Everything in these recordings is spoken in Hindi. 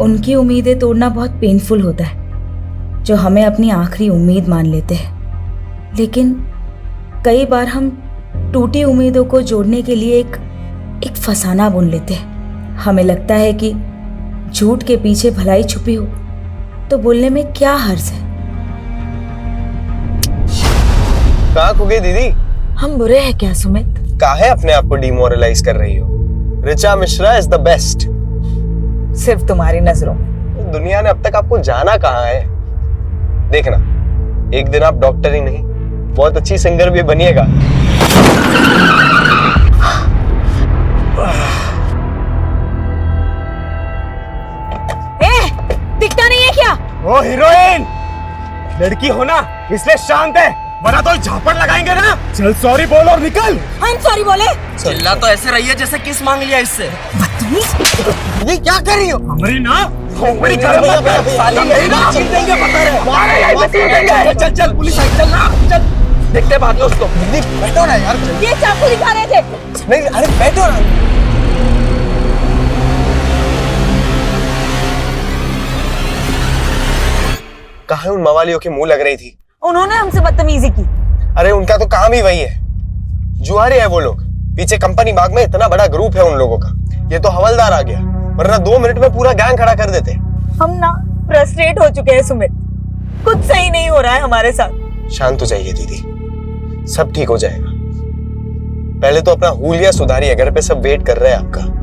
उनकी उम्मीदें तोड़ना बहुत पेनफुल होता है, जो हमें अपनी आखिरी उम्मीद मान लेते हैं। लेकिन कई बार हम टूटी उम्मीदों को जोड़ने के लिए एक फसाना बुन लेते हैं। हमें लगता है कि झूठ के पीछे भलाई छुपी हो तो बोलने में क्या हर्ज है। कहाँ खो गई दीदी? हम बुरे हैं क्या सुमित? काहे अपने आप को डिमोरलाइज कर रही हो? Richa Mishra is the best. सिर्फ तुम्हारी नजरों में। दुनिया ने अब तक आपको जाना कहाँ है? देखना, एक दिन आप डॉक्टर ही नहीं, बहुत अच्छी सिंगर भी बनिएगा। दिखता नहीं है क्या? ओ हीरोइन, लड़की हो ना इसलिए शांत है, वरना तो झापड़ लगाएंगे ना। चल सॉरी बोल और निकल। हम सॉरी बोले? चिल्ला तो ऐसे रही है जैसे किस मांग लिया इससे। ये क्या कर रही हो? हमारी ना खोपड़ी कर साली नहीं ना देंगे, पता है मारे यहीं पे सील देंगे। चल चल पुलिस आई, चल ना चल, देखते बाद में उसको। बैठो ना यार। ये चाकू दिखा रहे थे। नहीं अरे बैठो ना। कहाँ उन मवालियों की मुंह लग रही थी? उन्होंने हमसे बदतमीजी की। अरे उनका तो काम ही वही है, जुआरी है वो लोग। पीछे कंपनी बाग में इतना बड़ा ग्रुप है उन लोगों का। ये तो हवलदार आ गया, वरना 2 मिनट में पूरा गैंग खड़ा कर देते। हम ना फ्रस्ट्रेट हो चुके हैं सुमित, कुछ सही नहीं हो रहा है हमारे साथ। शांत हो जाइए दीदी, सब ठीक हो जाएगा। पहले तो अपना हुलिया सुधारिए, घर पे सब वेट कर रहे हैं आपका।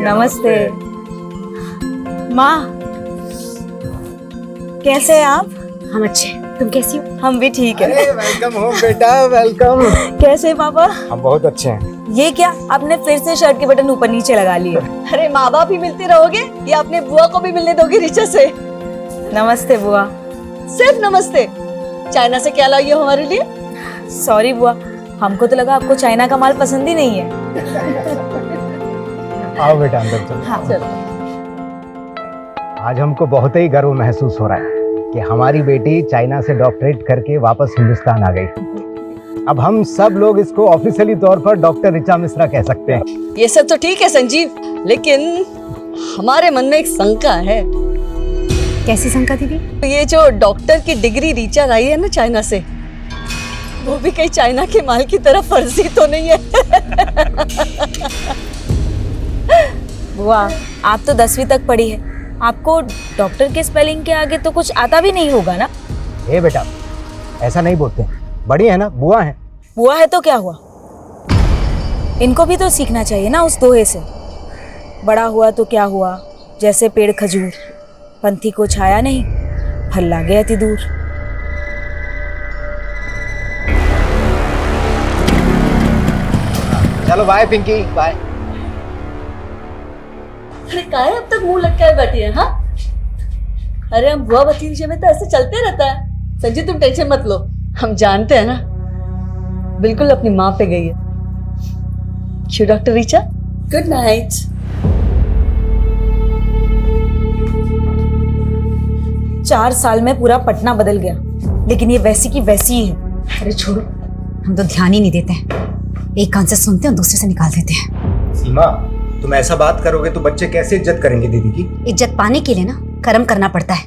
नमस्ते माँ, कैसे हैं आप? हम अच्छे, तुम कैसी हो? हम भी ठीक है। वेलकम हो बेटा, वेलकम। कैसे पापा? हम बहुत अच्छे हैं। ये क्या, आपने फिर से शर्ट के बटन ऊपर नीचे लगा लिए? अरे माँ बाप ही मिलते रहोगे या अपने बुआ को भी मिलने दोगे ऋचा से? नमस्ते बुआ। सिर्फ नमस्ते? चाइना से क्या लाई हो हमारे लिए? सॉरी बुआ, हमको तो लगा आपको चाइना का माल पसंद ही नहीं है। आओ बेटा अंदर चलो। हाँ चलो। आज हमको बहुत ही गर्व महसूस हो रहा है कि हमारी बेटी चाइना से डॉक्टरेट करके वापस हिंदुस्तान आ गई। अब हम सब लोग इसको ऑफिशियली तौर पर डॉक्टर ऋचा मिश्रा कह सकते हैं। ये सब तो ठीक है संजीव, लेकिन हमारे मन में एक शंका है। कैसी शंका दीदी? ये जो डॉक्टर की डिग्री ऋचा लाई है ना चाइना से, वो भी कहीं चाइना के माल की तरह फर्जी तो नहीं है? बुआ, आप तो 10वीं तक पढ़ी है, आपको डॉक्टर के स्पेलिंग के आगे तो कुछ आता भी नहीं होगा ना? ए बेटा, ऐसा नहीं बोलते, बड़ी है ना, बुआ है। बुआ है तो क्या हुआ, इनको भी तो सीखना चाहिए ना उस दोहे से। बड़ा हुआ तो क्या हुआ, जैसे पेड़ खजूर, पंथी को छाया नहीं, फल लागे अति दूर। चलो बाय पिंकी, बाय। अरे काहे अब तक मुंह लटकाए बैठी है? हाँ, अरे हम बुआ भतीजे में तो ऐसे चलते रहता है। संजीव तुम टेंशन मत लो, हम जानते हैं ना, बिल्कुल अपनी माँ पे गई है। क्यों डॉक्टर ऋचा? Good night. चार साल में पूरा पटना बदल गया, लेकिन ये वैसी की वैसी ही है। अरे छोड़ो, हम तो ध्यान ही नहीं देते हैं, एक कान से सुनते हैं और दूसरे से निकाल देते हैं। सीमा, तुम ऐसा बात करोगे तो बच्चे कैसे इज्जत करेंगे दीदी की? इज्जत पाने के लिए ना कर्म करना पड़ता है,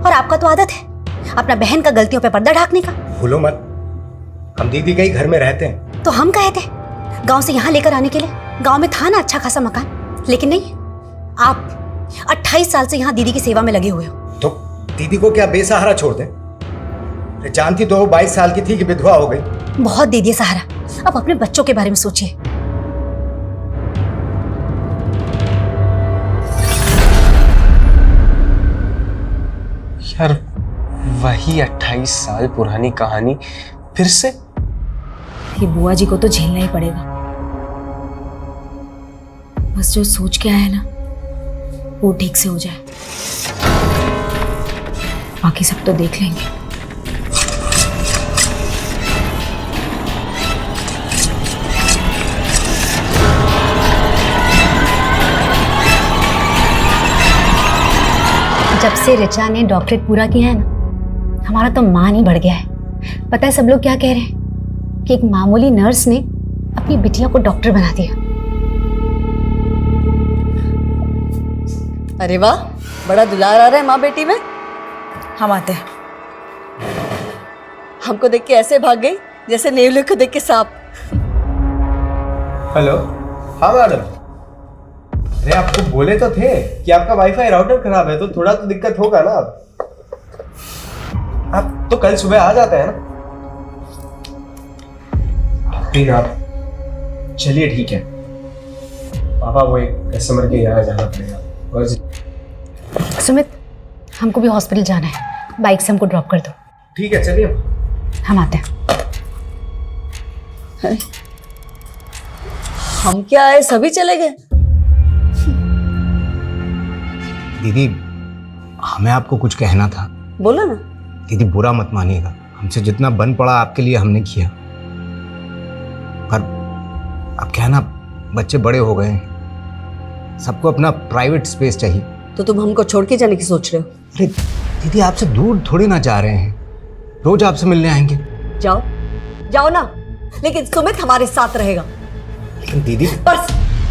और आपका तो आदत है अपना बहन का गलतियों पे पर्दा ढाकने का। भूलो मत, हम दीदी के ही घर में रहते हैं। तो हम कहे थे गांव से यहाँ लेकर आने के लिए, गांव में था ना अच्छा खासा मकान, लेकिन नहीं, आप 28 साल से यहाँ दीदी की सेवा में लगे हुए हो। तो दीदी को क्या बेसहारा छोड़ दें? जानती तो 22 साल की थी कि विधवा हो गई। बहुत दे दिए सहारा, अब अपने बच्चों के बारे में सोचिए। यार वही 28 साल पुरानी कहानी फिर से। ये बुआ जी को तो झेलना ही पड़ेगा। बस जो सोच के आया ना वो ठीक से हो जाए, बाकी सब तो देख लेंगे। जब से ऋचा ने डॉक्टरेट पूरा किया है ना, हमारा तो मान ही बढ़ गया है। पता है सब लोग क्या कह रहे हैं कि एक मामूली नर्स ने अपनी बिटिया को डॉक्टर बना दिया। अरे वाह, बड़ा दुलार आ रहा है माँ बेटी में। हम आते हैं। हमको देख के ऐसे भाग गई जैसे नेवले को देख के सांप। हेलो। हाँ मैडम, अरे आपको बोले तो थे कि आपका वाईफाई राउटर खराब है, तो थोड़ा तो दिक्कत होगा ना। आप तो कल सुबह आ जाते हैं ना। फिर आप चलिए, ठीक है। पापा, वो एक कस्टमर के यहाँ जाना पड़ेगा। और सुमित, हमको भी हॉस्पिटल जाना है, बाइक से हमको ड्रॉप कर दो। ठीक है, चलिए हम आते हैं। हम क्या आए, सभी चले गए। दीदी, हमें आपको कुछ कहना था। बोलो ना। दीदी बुरा मत मानिएगा, हमसे जितना बन पड़ा आपके लिए हमने किया, पर अब क्या है ना, बच्चे बड़े हो गए हैं, सबको अपना प्राइवेट स्पेस चाहिए। तो तुम हमको छोड़ के जाने की सोच रहे हो? अरे दीदी, आपसे दूर थोड़ी ना जा रहे हैं, रोज आपसे मिलने आएंगे। जाओ जाओ ना, लेकिन सुमित हमारे साथ रहेगा। लेकिन दीदी, पर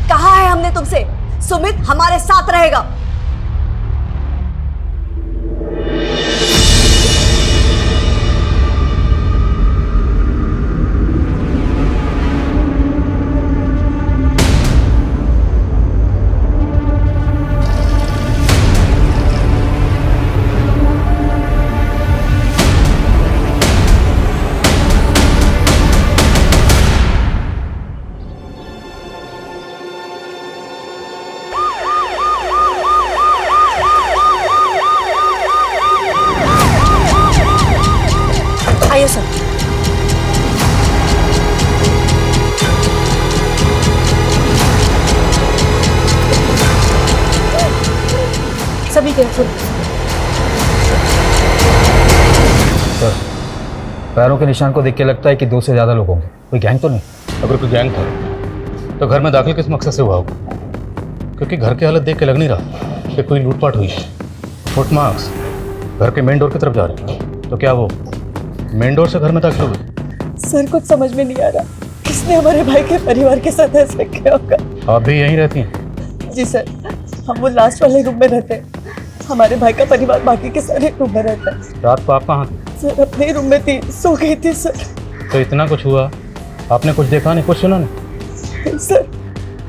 कहा है हमने तुमसे, सुमित हमारे साथ रहेगा। आइए सर। सभी केयरफुल। सर, पैरों के निशान को देख के लगता है कि 2 से ज़्यादा लोग होंगे। कोई गैंग तो नहीं? अगर कोई गैंग था तो घर में दाखिल किस मकसद से हुआ होगा? क्योंकि घर की हालत देख के लग नहीं रहा कि कोई लूटपाट हुई है। फुटमार्क्स घर के मेन डोर की तरफ जा रहे हैं, तो क्या वो मेन डोर से घर में दाखिल हो गए? सर कुछ समझ में नहीं आ रहा, किसने हमारे भाई के परिवार के साथ ऐसा किया होगा। आप भी यहीं रहती हैं? जी सर, हम वो लास्ट वाले रूम में रहते हैं। हमारे भाई का परिवार बाकी के सारे रूम में रहता है। रात को आप कहाँ थे? सर अपने रूम में थी, सो गई थी सर। तो इतना कुछ हुआ, आपने कुछ देखा नहीं, कुछ सुना नहीं? सर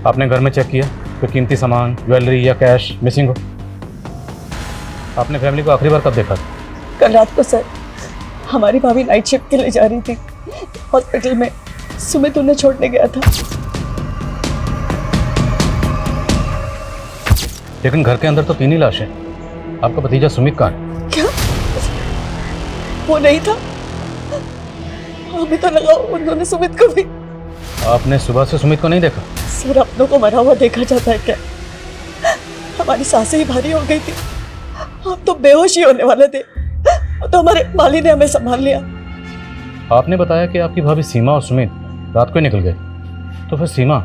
आपने घर में चेक किया कोई कीमती सामान, ज्वेलरी या कैश मिसिंग हो? आपने फैमिली को आखिरी बार कब देखा था? कल रात को सर, हमारी भाभी नाइट शिफ्ट के लिए जा रही थी हॉस्पिटल में, सुमित उन्हें छोड़ने गया था। लेकिन घर के अंदर तो 3 ही लाशें। आपका भतीजा सुमित कहाँ है? क्या वो नहीं था? हमें तो लगा उन्होंने सुमित को भी। आपने सुबह से सुमित को नहीं देखा? सर अपनों को मरा हुआ देखा जाता है क्या? हमारी सांसें ही भारी हो गई थी, हम तो बेहोश ही होने वाले थे, तो हमारे माली ने हमें संभाल लिया। आपने बताया कि आपकी भाभी सीमा और सुमित रात को ही निकल गए, तो फिर सीमा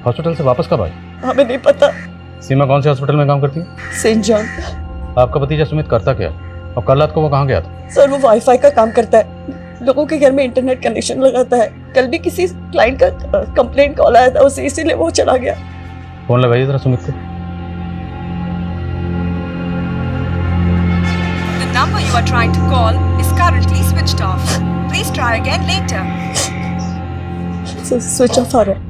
हॉस्पिटल से वापस कब आई? हमें नहीं पता। सीमा कौन से हॉस्पिटल में काम करती है? Saint John. आपका भतीजा सुमित करता क्या है? और कल रात को वो कहाँ गया था? सर वो वाईफाई का काम करता है, लोगों के घर में इंटरनेट कनेक्शन लगाता है। कल भी किसी क्लाइंट का कंप्लेंट कॉल आया था उसे, इसीलिए वो चला गया। फोन लगाइए जरा सुमित को। The number you are trying to call is currently switched off. Please try again later. Switch off आ रहा है।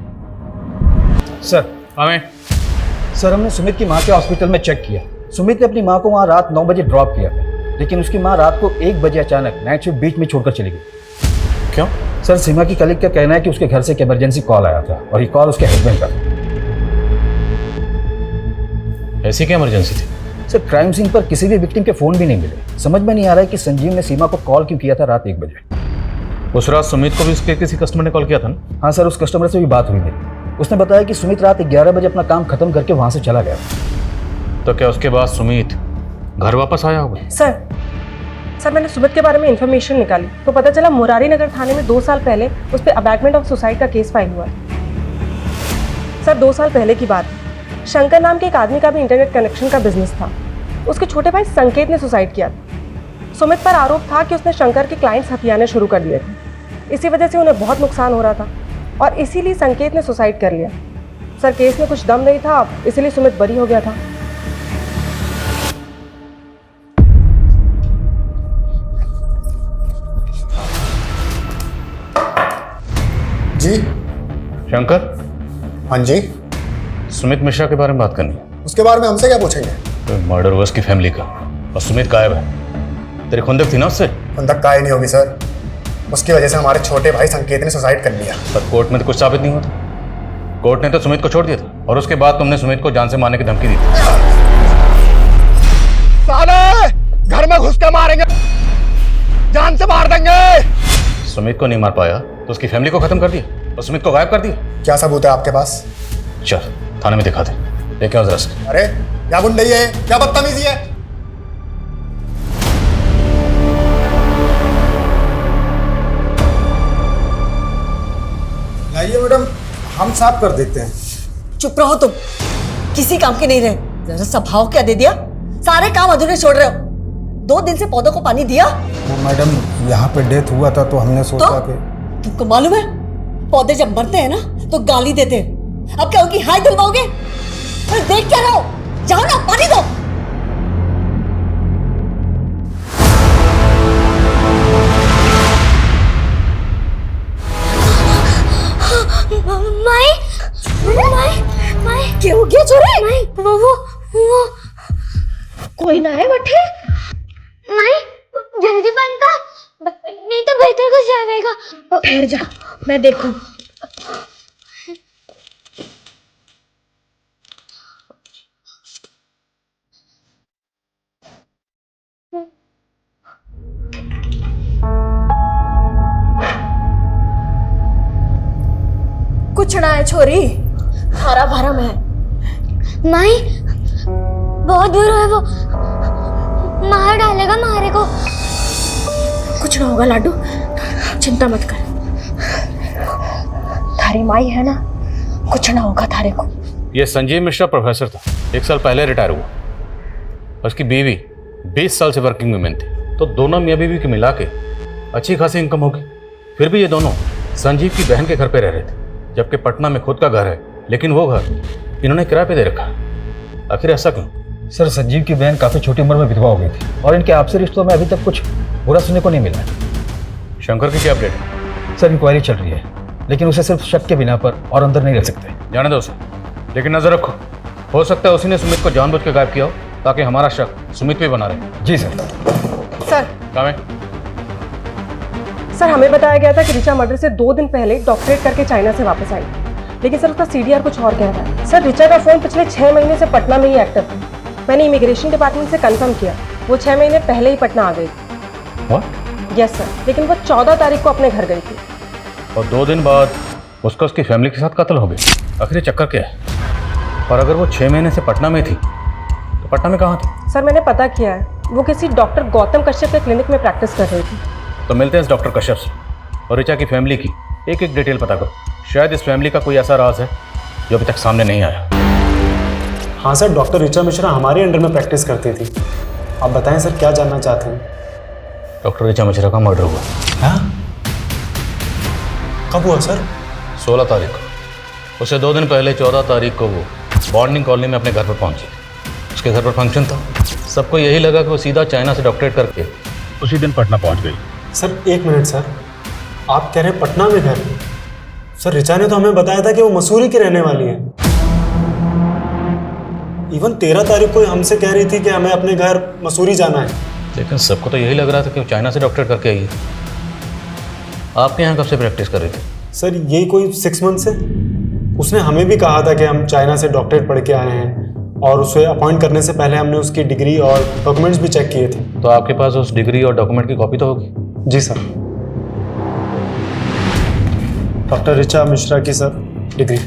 सर, हमें सर हमने सुमित की माँ के हॉस्पिटल में चेक किया। सुमित ने अपनी माँ को वहाँ रात 9 बजे ड्रॉप किया था, लेकिन उसकी माँ रात को 1 बजे अचानक नाइट शिफ्ट बीच में छोड़कर चली गई। क्यों? सर सीमा की कलीग का कहना है कि उसके घर से एक इमरजेंसी कॉल आया था और ये कॉल उसके हस्बैंड का था। ऐसी क्या इमरजेंसी थी? सर क्राइम सीन पर किसी भी विक्टिम के फोन भी नहीं मिले। समझ में नहीं आ रहा है कि संजीव ने सीमा को कॉल क्यों किया था रात 1 बजे। उस रात सुमित को भी उसके किसी कस्टमर ने कॉल किया था ना? हाँ सर, उस कस्टमर से भी बात हुई मेरी। उसने बताया कि सुमित रात 11 बजे अपना काम खत्म करके वहाँ से चला गया। तो क्या उसके बाद सुमित घर वापस आया होगा? सर मैंने सुमित के बारे में इंफॉर्मेशन निकाली तो पता चला मुरारी नगर थाने में 2 साल पहले उस पर अबैटमेंट ऑफ सुसाइड का केस फाइल हुआ है। सर 2 साल पहले की बात है। शंकर नाम के एक आदमी का भी इंटरनेट कनेक्शन का बिजनेस था। उसके छोटे भाई संकेत ने सुसाइड किया था। सुमित पर आरोप था कि उसने शंकर के क्लाइंट्स हथियाने शुरू कर दिए थे। इसी वजह से उन्हें बहुत नुकसान हो रहा था और इसीलिए संकेत ने सुसाइड कर लिया। सर केस में कुछ दम नहीं था, इसीलिए सुमित बरी हो गया था। जी शंकर, हाँ जी, सुमित मिश्रा के बारे में बात करनी है। उसके बारे में हमसे क्या पूछेंगे? तो मर्डर हुआ उसकी फैमिली का और सुमित गायब है। तेरी खुंदक थी ना उससे? खुंदक का ही नहीं होगी सर, उसकी वजह से हमारे छोटे भाई संकेत ने सुसाइड कर लिया। पर कोर्ट में तो कुछ साबित नहीं होता। कोर्ट ने तो सुमित को छोड़ दिया था और उसके बाद तुमने सुमित को जान से मारने की धमकी दी थी। साले घर में घुस के मारेंगे, जान से मार देंगे। सुमित को नहीं मार पाया तो उसकी फैमिली को खत्म कर दिया और सुमित को गायब कर दिया। क्या सबूत है आपके पास? चल थाने में दिखा दे। लेके आओ जरा से। अरे क्या गुंडई है, क्या बदतमीजी है? लाइए मैडम, हम साफ कर देते हैं। चुप रहो तुम, किसी काम के नहीं रहे। जरा सा भाव क्या दे दिया, सारे काम अधूरे छोड़ रहे हो। 2 दिन से पौधों को पानी दिया? मैडम यहाँ पे डेथ हुआ था तो हमने सोचा कि तुमको मालूम है पौधे जब मरते हैं ना तो गाली देते हैं। अब क्या उनकी हाय दिलवाओगे? अरे देख क्या रहो, जाओ ना पानी दो। माई माई माई क्या हो गया छोरे? माई वो कोई ना है बैठे। माई जल्दी बंद कर, नहीं तो बेहतर कुछ जाएगा। ठहर जा, मैं देखूं। कुछ ना है छोरी, हरा भरा में। माई बहुत बुरा है वो, मार डालेगा मारे को। कुछ ना होगा लाडू, चिंता मत कर। थारी माई है ना, कुछ ना होगा थारे को। ये संजीव मिश्रा प्रोफेसर था, 1 साल पहले रिटायर हुआ। उसकी बीवी 20 साल से वर्किंग वुमेन थी, तो दोनों मियाँ बीवी की मिला के अच्छी खासी इनकम होगी। फिर भी ये दोनों संजीव की बहन के घर पे रह रहे थे, जबकि पटना में खुद का घर है, लेकिन वो घर इन्होंने किराए पे दे रखा। आखिर ऐसा क्यों? सर संजीव की बहन काफ़ी छोटी उम्र में विधवा हो गई थी और इनके आपसी रिश्तों में अभी तक कुछ बुरा सुनने को नहीं मिला है। शंकर की क्या अपडेट है? सर इंक्वायरी चल रही है, लेकिन उसे सिर्फ शक के बिना पर और अंदर नहीं रख सकते। जाने दो उसे, लेकिन नजर रखो, हो सकता है उसी ने सुमित को जानबूझ के गायब किया हो ताकि हमारा शक सुमित पे बना रहे। जी सर। सर काम है? सर हमें बताया गया था कि ऋचा मर्डर से 2 दिन पहले डॉक्टरेट करके चाइना से वापस आई, लेकिन सर उसका सीडीआर कुछ और कह रहा है। सर ऋचा का फोन पिछले 6 महीने से पटना में ही एक्टिव था। मैंने इमिग्रेशन डिपार्टमेंट से कंफर्म किया, वो 6 महीने पहले ही पटना आ गई थी। यस सर, लेकिन वो 14 तारीख को अपने घर गई थी। और 2 दिन बाद उसका उसकी फैमिली के साथ कत्ल हो गया। आखिर चक्कर क्या है? और अगर वो 6 महीने से पटना में थी तो पटना में कहाँ थी? सर मैंने पता किया है, वो किसी डॉक्टर गौतम कश्यप के क्लिनिक में प्रैक्टिस कर रही थी। तो मिलते हैं इस डॉक्टर कश्यप से और ऋचा की फैमिली की एक एक डिटेल पता करो। शायद इस फैमिली का कोई ऐसा राज है जो अभी तक सामने नहीं आया। हाँ सर, डॉक्टर ऋचा मिश्रा हमारे अंडर में प्रैक्टिस करती थी। आप बताएं सर, क्या जानना चाहते हैं? डॉक्टर ऋचा मिश्रा का मर्डर हुआ। हाँ? कब हुआ सर? 16 तारीख को। उसे 2 दिन पहले 14 तारीख को वो बॉन्डिंग कॉलोनी में अपने घर पर पहुंची। उसके घर पर फंक्शन था, सबको यही लगा कि वो सीधा चाइना से डॉक्टरेट करके उसी दिन पटना पहुंच गई। सर 1 मिनट सर, आप कह रहे हैं पटना में घर? सर ऋचा ने तो हमें बताया था कि वो मसूरी की रहने वाली है। इवन 13 तारीख को हमसे कह रही थी कि हमें अपने घर मसूरी जाना है। लेकिन सबको तो यही लग रहा था कि वो चाइना से डॉक्टरेट करके आई है। आपके यहाँ कब से प्रैक्टिस कर रही थी? सर यही कोई 6 मंथ से। उसने हमें भी कहा था कि हम चाइना से डॉक्टरेट पढ़ के आए हैं, और उसे अपॉइंट करने से पहले हमने उसकी डिग्री और डॉक्यूमेंट्स भी चेक किए थे। तो आपके पास उस डिग्री और डॉक्यूमेंट की कॉपी तो होगी? जी सर। डॉक्टर ऋचा मिश्रा की sir degree.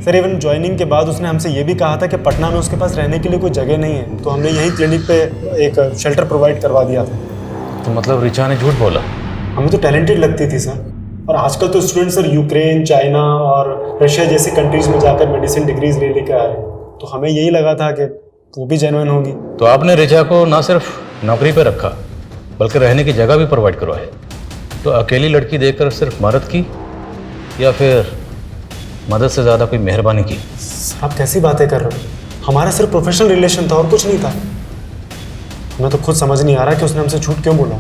Sir even joining के बाद उसने हमसे ये भी कहा था कि पटना में उसके पास रहने के लिए कोई जगह नहीं है, तो हमने यहीं क्लिनिक पे एक शेल्टर प्रोवाइड करवा दिया था। तो मतलब ऋचा ने झूठ बोला? हमें तो टैलेंटेड लगती थी सर, और आजकल तो स्टूडेंट सर यूक्रेन, चाइना और रशिया जैसी कंट्रीज में जाकर मेडिसिन डिग्रीज ले लेकर आ रहे हैं, तो हमें यही लगा था कि वो भी जेन्युइन होगी। तो आपने रिचा को ना सिर्फ नौकरी पर रखा बल्कि रहने की जगह भी प्रोवाइड करवाई। तो अकेली लड़की देखकर सिर्फ मदद की या फिर मदद से ज़्यादा कोई मेहरबानी की? आप कैसी बातें कर रहे हो? हमारा सिर्फ प्रोफेशनल रिलेशन था और कुछ नहीं था। मैं तो खुद समझ नहीं आ रहा कि उसने हमसे झूठ क्यों बोला।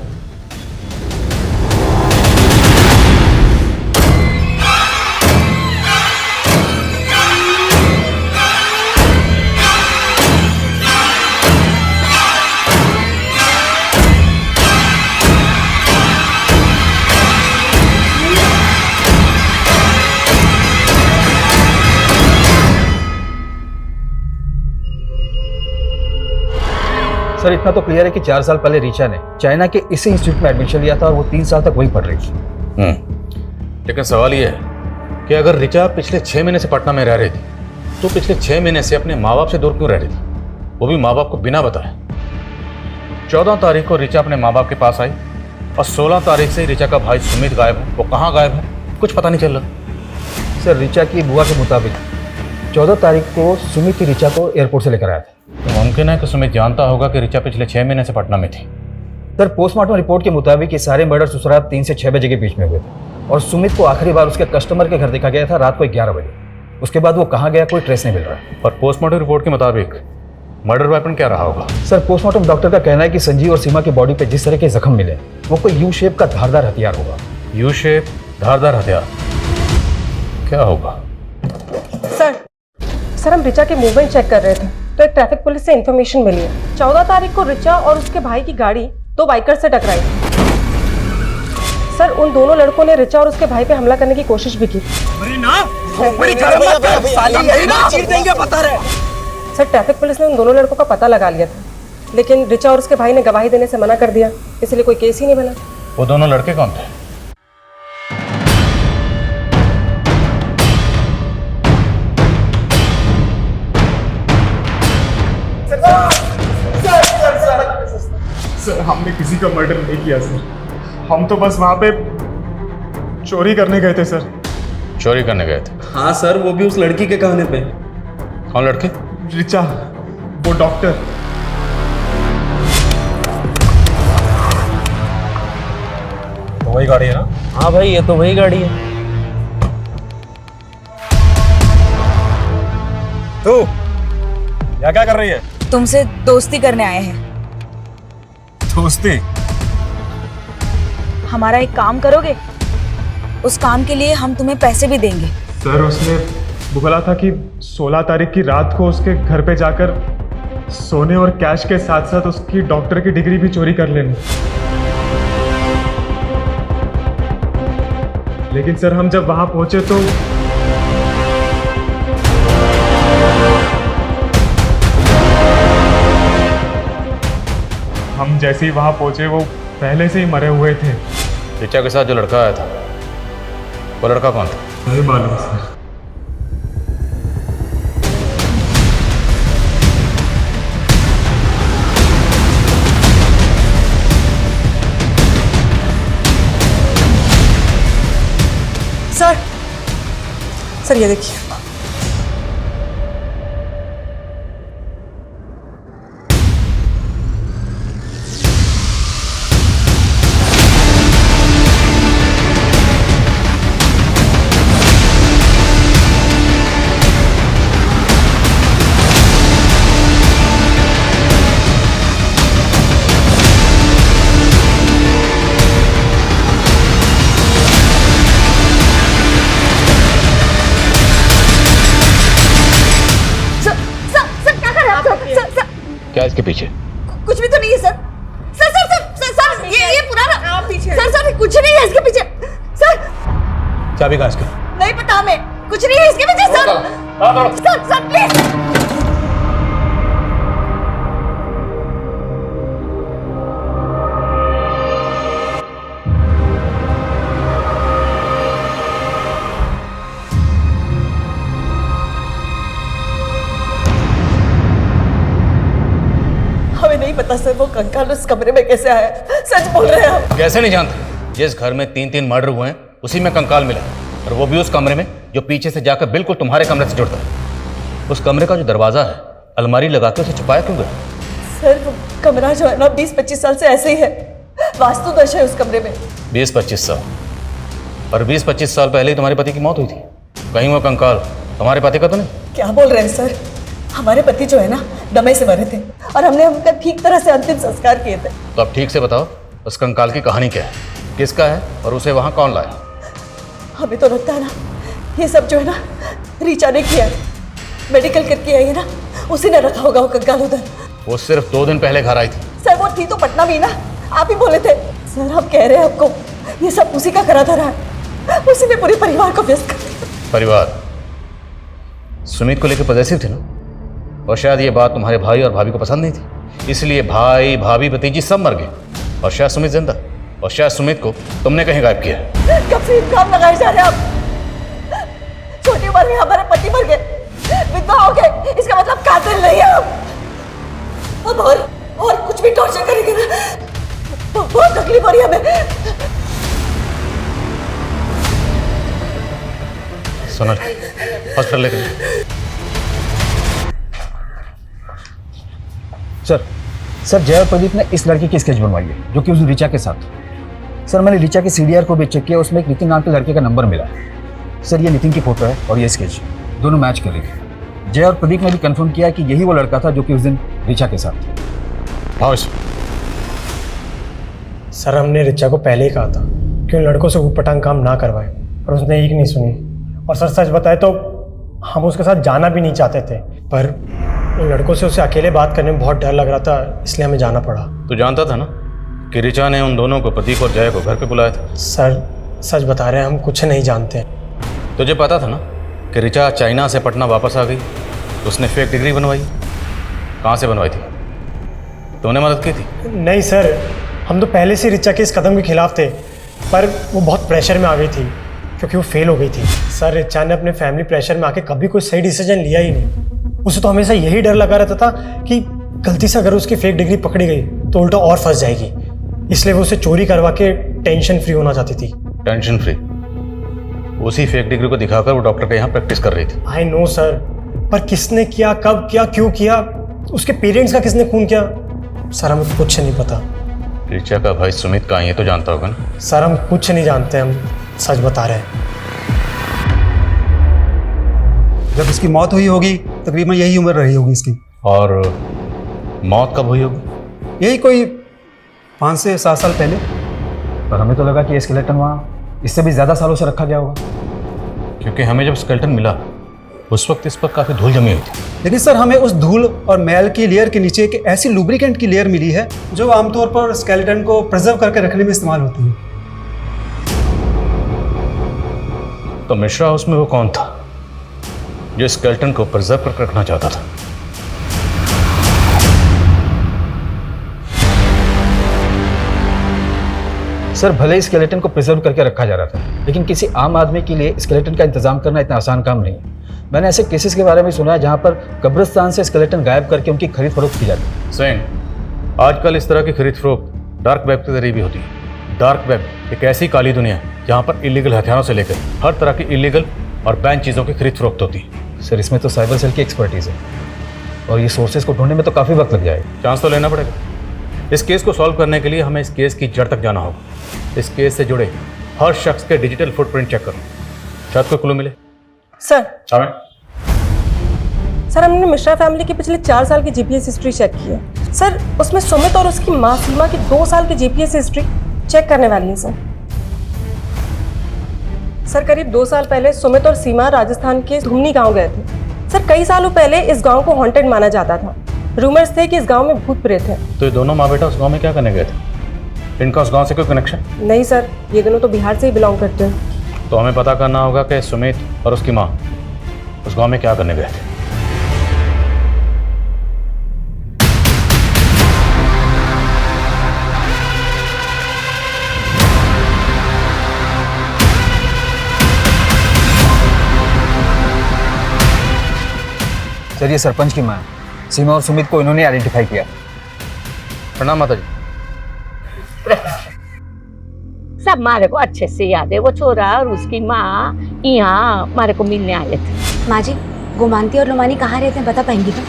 सर इतना तो क्लियर है कि 4 साल पहले रिचा ने चाइना के इसी इंस्टीट्यूट में एडमिशन लिया था और वो 3 साल तक वहीं पढ़ रही थी। लेकिन सवाल ये है कि अगर रिचा पिछले 6 महीने से पटना में रह रही थी तो पिछले 6 महीने से अपने माँ बाप से दूर क्यों रह रही थी, वो भी माँ बाप को बिना बताए? 14 तारीख को रिचा अपने माँ बाप के पास आई और 16 तारीख से रिचा का भाई सुमित गायब है। वो कहाँ गायब है कुछ पता नहीं चल रहा। सर रिचा की बुआ के मुताबिक 14 तारीख को सुमित ही रिचा को एयरपोर्ट से लेकर आया था। तो मुमकिन है कि सुमित जानता होगा कि रिचा पिछले 6 महीने से पटना में थी। सर पोस्टमार्टम रिपोर्ट के मुताबिक ये सारे मर्डर्स उस रात 3 से 6 बजे के बीच में हुए थे और सुमित को आखिरी बार उसके कस्टमर के घर देखा गया था रात को 11 बजे। उसके बाद वो कहाँ गया कोई ट्रेस नहीं मिल रहा। और पोस्टमार्टम रिपोर्ट के मुताबिक मर्डर वेपन क्या रहा होगा? सर पोस्टमार्टम डॉक्टर का कहना है कि संजीव और सीमा की बॉडी पे जिस तरह के जख्म मिले वो कोई यू शेप का धारदार हथियार होगा। यू शेप धारदार हथियार क्या होगा? सर हम रिचा के मूवमेंट चेक कर रहे थे तो एक ट्रैफिक पुलिस से इन्फॉर्मेशन मिली है 14 तारीख को रिचा और उसके भाई की गाड़ी 2 बाइकर से टकराई। सर उन दोनों लड़कों ने रिचा और उसके भाई पे हमला करने की कोशिश भी की। सर ट्रैफिक पुलिस ने उन दोनों लड़कों का पता लगा लिया था लेकिन रिचा और उसके भाई ने गवाही देने से मना कर दिया, इसलिए कोई केस ही नहीं बना। वो दोनों लड़के कौन थे? सर हमने किसी का मर्डर नहीं किया सर, हम तो बस वहाँ पे चोरी करने गए थे सर। चोरी करने गए थे? हाँ सर, वो भी उस लड़की के कहने पे। कौन लड़के? रिचा, वो डॉक्टर। तो वही गाड़ी है ना? हाँ भाई ये तो वही गाड़ी है। तू यहाँ क्या कर रही है? तुमसे दोस्ती करने आए हैं। दोस्ती? हमारा एक काम करोगे? उस काम के लिए हम तुम्हें पैसे भी देंगे। सर उसने बोला था कि 16 तारीख की रात को उसके घर पे जाकर सोने और कैश के साथ साथ उसकी डॉक्टर की डिग्री भी चोरी कर लेनी। लेकिन सर हम जब वहां पहुंचे तो हम जैसे ही वहां पहुंचे वो पहले से ही मरे हुए थे। रिचा के साथ जो लड़का आया था वो लड़का कौन था? नहीं मालूम सर। सर ये देखिए। क्या इसके पीछे? कुछ भी तो नहीं है sir. Sir sir sir sir, sir ये पुराना पीछे। सर सर कुछ नहीं है इसके पीछे सर। चाबी कहाँ इसकी? नहीं पता हमें, कुछ नहीं है इसके पीछे सर। Sir sir please. नहीं पता सर वो कंकाल उस कमरे में कैसे आया। सच बोल रहे हैं हम। कैसे नहीं जानते? जिस घर में 3-3 मर्डर हुए हैं उसी में कंकाल मिला और वो भी उस कमरे में जो पीछे से जाकर बिल्कुल तुम्हारे कमरे से जुड़ता है। उस कमरे का जो दरवाजा है अलमारी लगा के उसे छुपाया क्यों गया? सर वो कमरा जो है ना 20-25 साल से ऐसे ही है, वास्तु दोष है उस कमरे में। 20-25 साल? और 20-25 साल पहले ही तुम्हारे पति की मौत हुई थी। कहीं वो कंकाल तुम्हारे पति का तो नहीं? क्या बोल रहे हैं सर? हमारे पति जो है ना दमे से मरे थे और हमने उनका ठीक तरह से अंतिम संस्कार किए थे। तो अब ठीक से बताओ उस कंकाल की कहानी क्या है, किसका है और उसे वहां कौन लाया? हमें तो लगता है ना ये सब जो है ना रीचा ने किया है, मेडिकल करके आई है ना, उसी ने रखा होगा वो कंकाल उधर। वो सिर्फ 2 दिन पहले घर आई थी। सर वो थी तो पटना में ही ना, आप ही बोले थे। सर हम कह रहे हैं आपको ये सब उसी का करा धरा है, उसी ने पूरे परिवार को व्यस्त कर दिया। परिवार? सुमित को लेकर पॉजिटिव थे ना, और शायद ये बात तुम्हारे भाई और भाभी को पसंद नहीं थी, इसलिए भाई भाभी भतीजी सब मर गए और शायद सुमित जिंदा, और शायद सुमित को तुमने कहीं गायब किया। कब से इल्जाम लगाए जा रहे हैं आप? छोटी उम्र में हमारे पति मर गए, विधवा हो गए, इसका मतलब कातिल नहीं है हम। अब और कुछ भी टॉर्चर करेंगे ना, बहुत तकलीफ हो रही है हमें। सोनल हॉस्पिटल लेकर सर जय और प्रदीप ने इस लड़की की स्केच बनवाई है जो कि उस रिचा के साथ। सर मैंने रिचा के CDR को भी चेक किया, उसमें एक नितिन नाम के लड़के का नंबर मिला। सर ये नितिन की फोटो है और ये स्केच दोनों मैच कर रही है। जय और प्रदीप ने भी कंफर्म किया कि यही वो लड़का था जो कि उस दिन रिचा के साथ था। सर हमने रिचा को पहले ही कहा था कि उन लड़कों से ऊटपटांग काम ना करवाए, पर उसने एक नहीं सुनी। और सर सच बताए तो हम उसके साथ जाना भी नहीं चाहते थे, पर उन लड़कों से उसे अकेले बात करने में बहुत डर लग रहा था, इसलिए हमें जाना पड़ा। तो जानता था ना कि रिचा ने उन दोनों को, प्रदीप और जय को, घर पे बुलाया था? सर सच बता रहे हैं, हम कुछ नहीं जानते। तुझे पता था ना कि रिचा चाइना से पटना वापस आ गई, उसने फेक डिग्री बनवाई। कहाँ से बनवाई थी? तूने मदद की थी? नहीं सर, हम तो पहले से रिचा के इस कदम के खिलाफ थे, पर वो बहुत प्रेशर में आ गई थी क्योंकि वो फेल हो गई थी। सर रिचा ने अपने फैमिली प्रेशर में आके कभी कोई सही डिसीजन लिया ही नहीं। उसे तो हमेशा यही डर लगा रहता था कि गलती से अगर उसकी फेक डिग्री पकड़ी गई तो उल्टा और फंस जाएगी, इसलिए वो उसे चोरी करवा के टेंशन फ्री होना चाहती थी। Tension free? उसी फेक डिग्री को दिखाकर वो डॉक्टर के यहाँ प्रैक्टिस कर रही थी। आई नो सर, पर किसने किया, कब किया, क्यों किया, उसके पेरेंट्स का किसने खून किया, सर हमें कुछ नहीं पता। रिचा का भाई सुमित कहाँ है ये तो जानता होगा ना? सर हम कुछ नहीं जानते, हम सच बता रहे हैं। जब इसकी मौत हुई होगी तकरीबन यही उम्र रही होगी इसकी। और मौत कब हुई होगी? यही कोई 5 से 7 साल पहले। पर हमें तो लगा कि ये स्केलेटन वहाँ इससे भी ज़्यादा सालों से रखा गया होगा, क्योंकि हमें जब स्केलेटन मिला उस वक्त इस पर काफ़ी धूल जमी हुई थी। लेकिन सर हमें उस धूल और मैल की लेयर के नीचे एक ऐसी लुब्रिकेंट की लेयर मिली है जो आमतौर पर स्केलेटन को प्रिजर्व करके रखने में इस्तेमाल होती है। तो मिश्रा हाउस में वो कौन था जो स्केलेटन को प्रिजर्व करके रखना चाहता था? सर भले ही स्केलेटन को प्रिजर्व करके रखा जा रहा था, लेकिन किसी आम आदमी के लिए स्केलेटन का इंतजाम करना इतना आसान काम नहीं है। मैंने ऐसे केसेस के बारे में सुना है जहां पर कब्रिस्तान से स्केलेटन गायब करके उनकी खरीद फरोख्त की जाती है। सेन, आजकल इस तरह की खरीद फरोख्त डार्क वेब के जरिए भी होती है। डार्क वेब एक ऐसी काली दुनिया है जहाँ पर इलीगल हथियारों से लेकर हर तरह की इलीगल और बैन चीज़ों की खरीद फरोख्त होती है। सर इसमें तो साइबर सेल की एक्सपर्टीज है और ये सोर्सेज को ढूंढने में तो काफ़ी वक्त लग जाएगा। चांस तो लेना पड़ेगा। इस केस को सॉल्व करने के लिए हमें इस केस की जड़ तक जाना होगा। इस केस से जुड़े हर शख्स के डिजिटल फुटप्रिंट चेक करो, शायद कोई क्लू मिले। सर सर हमने मिश्रा फैमिली की पिछले 4 साल की जीपीएस हिस्ट्री चेक की है सर। उसमें सुमित और उसकी माँ सीमा की 2 साल की जीपीएस हिस्ट्री चेक करने वाली है सर। करीब 2 साल पहले सुमित और सीमा राजस्थान के धुमनी गांव गए थे सर। कई सालों पहले इस गांव को हॉन्टेड माना जाता था। रूमर्स थे कि इस गांव में भूत प्रेत है। तो ये दोनों माँ बेटा उस गांव में क्या करने गए थे? इनका उस गांव से कोई कनेक्शन? नहीं सर, ये दोनों तो बिहार से ही बिलोंग करते हैं। तो हमें पता करना होगा कि सुमित और उसकी माँ उस गांव में क्या करने गए थे। सर ये सरपंच की माँ है। सीमा और सुमित को इन्होंने आइडेंटिफाई किया। प्रणाम माता जी। सब हमारे को अच्छे से याद है। वो छोरा और उसकी माँ यहाँ हमारे को मिलने आए थे। माँ जी, गोमांती और लोमानी कहाँ रहते हैं बता पाएंगी तुम?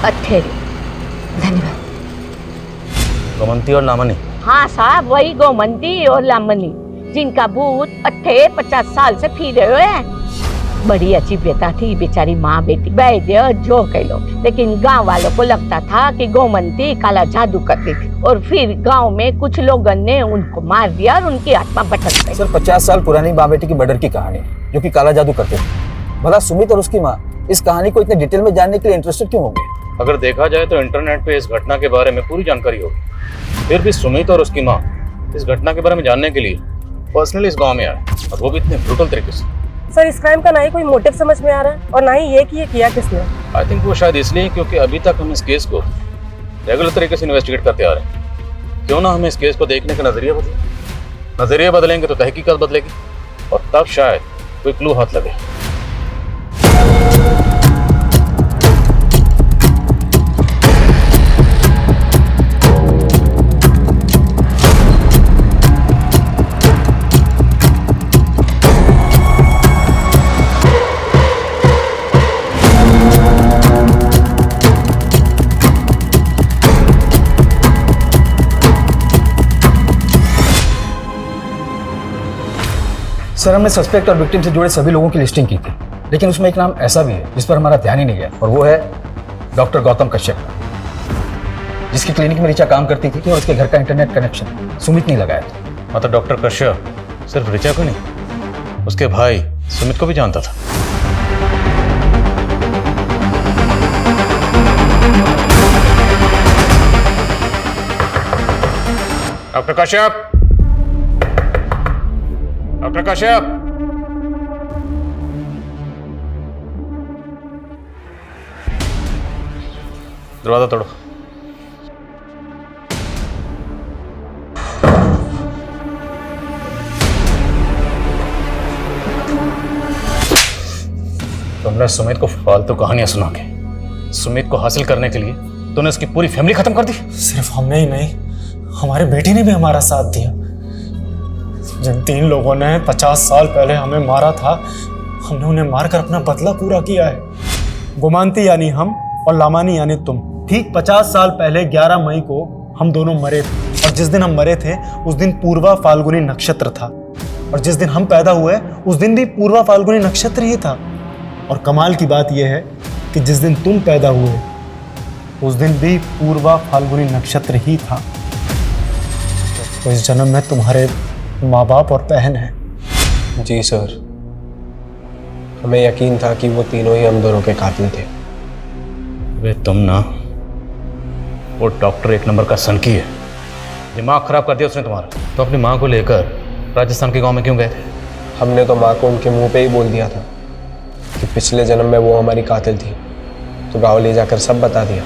अच्छे धन्यवाद। गोमंती और लामनी? हाँ साहब, वही गोमंती और लामनी जिनका भूत 50 साल से फिर रहे हैं। बड़ी अच्छी बेटा थी बेचारी माँ बेटी वैद्य जो कह लो, लेकिन गांव वालों को लगता था कि गोमंती काला जादू करती थी और फिर गांव में कुछ लोगों ने उनको मार दिया और उनकी आत्मा भटक गई। सर 50 साल पुरानी माँ बेटी की मर्डर की कहानी जो कि काला जादू करते थे। भला सुमित और उसकी माँ इस कहानी को इतने डिटेल में जानने के लिए इंटरेस्टेड क्यों होंगे? अगर देखा जाए तो इंटरनेट पे इस घटना के बारे में पूरी जानकारी होगी, फिर भी सुमित और उसकी माँ इस घटना के बारे में जानने के लिए पर्सनली इस गांव में आए, और वो भी इतने ब्रूटल तरीके से। सर इस क्राइम का ना ही कोई मोटिव समझ में आ रहा है और ना ही ये कि ये किया किसने। आई थिंक वो शायद इसलिए क्योंकि अभी तक हम इस केस को रेगुलर तरीके से इन्वेस्टिगेट करते आ रहे हैं। क्यों ना हमें इस केस को देखने का नजरिया बदलेंगे तो तहकीकात बदलेगी और तब शायद कोई क्लू हाथ लगे। सर हमने सस्पेक्ट और विक्टिम से जुड़े सभी लोगों की लिस्टिंग की थी, लेकिन उसमें एक नाम ऐसा भी है जिस पर हमारा ध्यान ही नहीं गया, और वो है डॉक्टर गौतम कश्यप, जिसकी क्लिनिक में ऋचा काम करती थी और उसके घर का इंटरनेट कनेक्शन सुमित नहीं लगाया था। मतलब डॉक्टर कश्यप सिर्फ ऋचा को नहीं, उसके भाई सुमित को भी जानता था। डॉक्टर कश्यप, डॉक्टर कश्यप, दरवाजा तोड़ो। तुमने सुमित को फालतू कहानियां सुना के सुमित को हासिल करने के लिए तूने उसकी पूरी फैमिली खत्म कर दी। सिर्फ हमने ही नहीं, हमारी बेटी ने भी हमारा साथ दिया। जिन 3 लोगों ने 50 साल पहले हमें मारा था, हमने उन्हें मारकर अपना बदला पूरा किया है। गोमांती यानी हम और लामानी यानी तुम। ठीक 50 साल पहले 11 मई को हम दोनों मरे थे, और जिस दिन हम मरे थे उस दिन पूर्वा फाल्गुनी नक्षत्र था, और जिस दिन हम पैदा हुए उस दिन भी पूर्वा फाल्गुनी नक्षत्र ही था। और कमाल की बात यह है कि जिस दिन तुम पैदा हुए उस दिन भी पूर्वा फाल्गुनी नक्षत्र ही था। तो इस जन्म में तुम्हारे माँ बाप और बहन है। जी सर, हमें यकीन था कि वो तीनों ही हम दोनों के कातिल थे। वे तुम ना, वो डॉक्टर 1 नंबर का सनकी है, दिमाग खराब कर दिया उसने तुम्हारा। तो अपनी माँ को लेकर राजस्थान के गांव में क्यों गए थे? हमने तो माँ को उनके मुंह पे ही बोल दिया था कि पिछले जन्म में वो हमारी कातिल थी, तो गाँव ले जाकर सब बता दिया।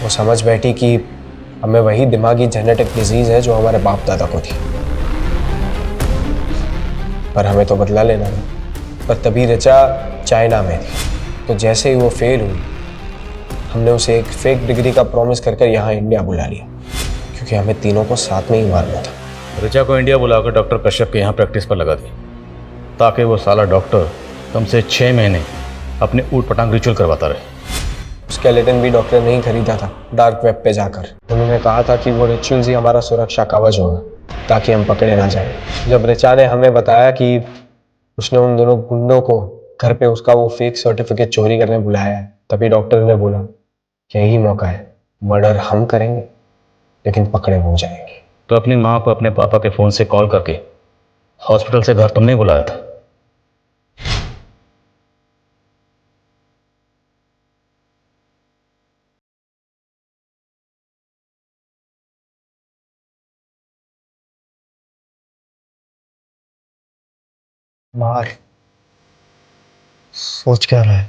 वो समझ बैठी कि हमें वही दिमागी जेनेटिक डिजीज़ है जो हमारे बाप दादा को थी, पर हमें तो बदला लेना था। पर तभी ऋचा चाइना में थी, तो जैसे ही वो फेल हुई हमने उसे एक फेक डिग्री का प्रॉमिस कर यहाँ इंडिया बुला लिया, क्योंकि हमें तीनों को साथ में ही मारना था। ऋचा को इंडिया बुलाकर डॉक्टर कश्यप के यहाँ प्रैक्टिस पर लगा दी, ताकि वो साला डॉक्टर तुमसे 6 महीने अपने ऊट पटांग रिचुअल करवाता रहे। स्केलेटन भी डॉक्टर ने ही खरीदा था डार्क वेब पे जाकर। उन्होंने कहा था कि वो रिचुअल्स ही हमारा सुरक्षा कवच होगा, ताकि हम पकड़े ना जाए। जब ऋचा ने हमें बताया कि उसने उन दोनों गुंडों को घर पे उसका वो फेक सर्टिफिकेट चोरी करने बुलाया है, तभी डॉक्टर ने बोला यही मौका है, मर्डर हम करेंगे लेकिन पकड़े हो जाएंगे। तो अपनी माँ को अपने पापा के फ़ोन से कॉल करके हॉस्पिटल से घर तुमने बुलाया था? मार, सोच क्या रहा है?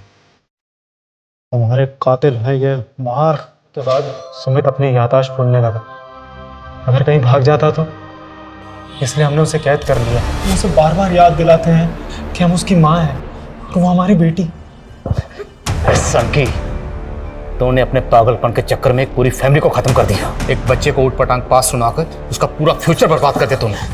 हमारे कातिल है ये। मार के बाद सुमित अपनी याददाश्त भूलने लगा। अगर कहीं भाग जाता तो, इसलिए हमने उसे कैद कर लिया। हम उसे बार बार याद दिलाते हैं कि हम उसकी माँ हैं और वो हमारी बेटी। सनकी, तूने अपने पागलपन के चक्कर में एक पूरी फैमिली को खत्म कर दिया। एक बच्चे को ऊट पटांग पास सुनाकर उसका पूरा फ्यूचर बर्बाद कर दिया तूने।